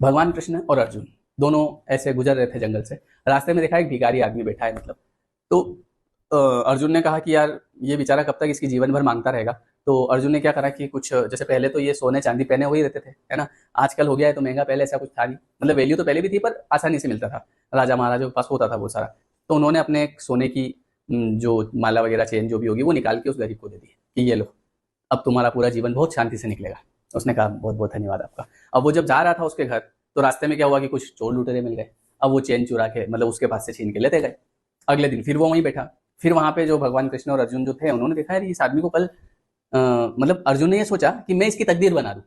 भगवान कृष्ण और अर्जुन दोनों ऐसे गुजर रहे थे जंगल से। रास्ते में देखा एक भिखारी आदमी बैठा है, मतलब तो अर्जुन ने कहा कि यार ये बेचारा कब तक इसकी जीवन भर मांगता रहेगा। तो अर्जुन ने क्या करा कि कुछ, जैसे पहले तो ये सोने चांदी पहने हुए ही रहते थे, है ना, आजकल हो गया है तो महंगा, पहले ऐसा कुछ था नहीं, मतलब वैल्यू तो पहले भी थी पर आसानी से मिलता था, राजा महाराजा के पास होता था वो सारा। तो उन्होंने अपने एक सोने की जो माला वगैरह चेन जो भी होगी वो निकाल के उस गरीब को दे दी कि ये लो, अब तुम्हारा पूरा जीवन बहुत शांति से निकलेगा। उसने कहा बहुत बहुत धन्यवाद आपका। अब वो जब जा रहा था उसके घर, तो रास्ते में क्या हुआ कि कुछ चोर लुटेरे मिल गए। अब वो चेन चुरा के, मतलब उसके पास से छीन के लेते गए। अगले दिन फिर वो वहीं बैठा, फिर वहां पे जो भगवान कृष्ण और अर्जुन जो थे उन्होंने देखा यार इस आदमी को कल मतलब अर्जुन ने ये सोचा कि मैं इसकी तकदीर बना दूं।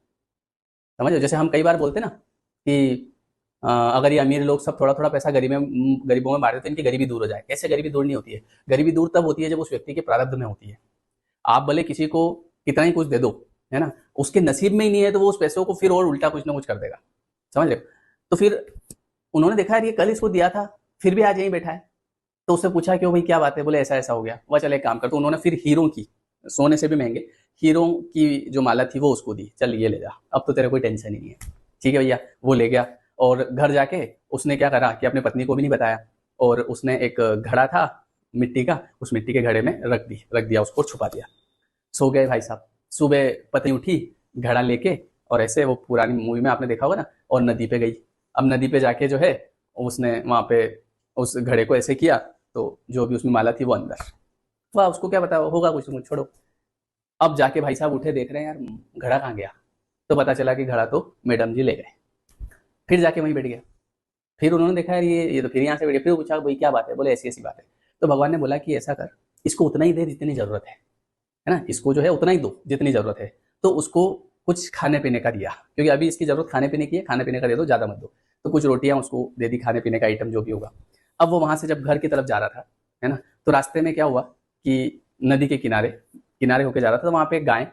समझो, जैसे हम कई बार बोलते ना कि अगर ये अमीर लोग सब थोड़ा थोड़ा पैसा गरीबों में बांट देते, इनकी गरीबी दूर हो जाए। कैसे गरीबी दूर नहीं होती है? गरीबी दूर तब होती है जब उस व्यक्ति के प्रारब्ध में होती है। आप भले किसी को कितना ही कुछ दे दो, है ना, उसके नसीब में ही नहीं है तो वो उस पैसों को फिर और उल्टा कुछ ना कुछ कर देगा। समझ रहे हो? तो फिर उन्होंने देखा यार ये कल इसको दिया था, फिर भी आज यहीं बैठा है। तो उससे पूछा क्यों भाई, क्या बात है? बोले ऐसा ऐसा हो गया। वह चले एक काम कर, तो उन्होंने फिर हीरों की, सोने से भी महंगे हीरों की जो माला थी वो उसको दी। चल ये ले जा, अब तो तेरे कोई टेंशन ही नहीं है। ठीक है भैया, वो ले गया। और घर जाके उसने क्या करा कि अपने पत्नी को भी नहीं बताया, और उसने एक घड़ा था मिट्टी का, उस मिट्टी के घड़े में रख दिया उसको, छुपा दिया। सो गए भाई साहब। सुबह पत्नी उठी घड़ा लेके, और ऐसे वो पुरानी मूवी में आपने देखा होगा ना, और नदी पे गई। अब नदी पे जाके जो है उसने वहां पे उस घड़े को ऐसे किया, तो जो भी उसमें माला थी वो अंदर। वाह, उसको क्या पता होगा कुछ, मुझे छोड़ो। अब जाके भाई साहब उठे, देख रहे हैं यार घड़ा कहाँ गया। तो पता चला कि घड़ा तो मैडम जी ले गए। फिर जाके वहीं बैठ गया। फिर उन्होंने देखा यार ये तो फिर यहाँ से बैठे। फिर पूछा भाई क्या बात है? बोले ऐसी ऐसी बात है। तो भगवान ने बोला कि ऐसा कर, इसको उतना ही दे जितनी जरूरत है ना, इसको जो है उतना ही दो जितनी जरूरत है। तो उसको कुछ खाने पीने का दिया, क्योंकि अभी इसकी जरूरत खाने पीने की है, खाने पीने का दे दो, ज्यादा मत दो। तो कुछ रोटियां उसको दे दी, खाने पीने का आइटम जो भी होगा। अब वो वहां से जब घर की तरफ जा रहा था, है ना, तो रास्ते में क्या हुआ कि नदी के किनारे किनारे होके जा रहा था, तो वहां पे एक गाय,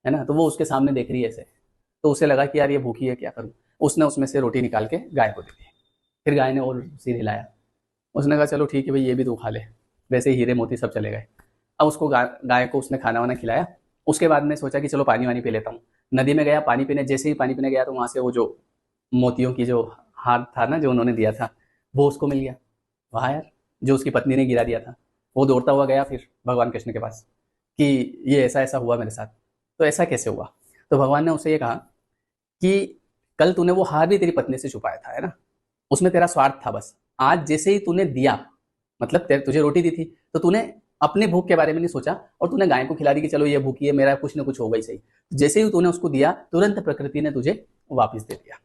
है ना, तो वो उसके सामने देख रही है ऐसे। तो उसे लगा कि यार ये भूखी है, क्या करूं। उसने उसमें से रोटी निकाल के गाय को दे दी। फिर गाय ने और सिर हिलाया। उसने कहा चलो ठीक है भाई, ये भी तू खा ले। वैसे ही हीरे मोती सब चले गए। अब उसको गाय को उसने खाना वाना खिलाया। उसके बाद में सोचा कि चलो पानी वानी पी लेता हूँ। नदी में गया पानी पीने। जैसे ही पानी पीने गया तो वहां से वो जो मोतियों की जो हार था ना, जो उन्होंने दिया था, वो उसको मिल गया। वाह यार, जो उसकी पत्नी ने गिरा दिया था। वो दौड़ता हुआ गया फिर भगवान कृष्ण के पास कि ये ऐसा ऐसा हुआ मेरे साथ। तो ऐसा कैसे हुआ? तो भगवान ने उसे ये कहा कि कल तूने वो हार भी तेरी पत्नी से छुपाया था, है ना, उसमें तेरा स्वार्थ था बस। आज जैसे ही तूने दिया, मतलब तुझे रोटी दी थी, तो तूने अपने भूख के बारे में नहीं सोचा, और तूने गाय को खिला दी कि चलो ये भूखी है, मेरा कुछ ना कुछ होगा ही सही। जैसे ही तूने उसको दिया, तुरंत प्रकृति ने तुझे वापस दे दिया।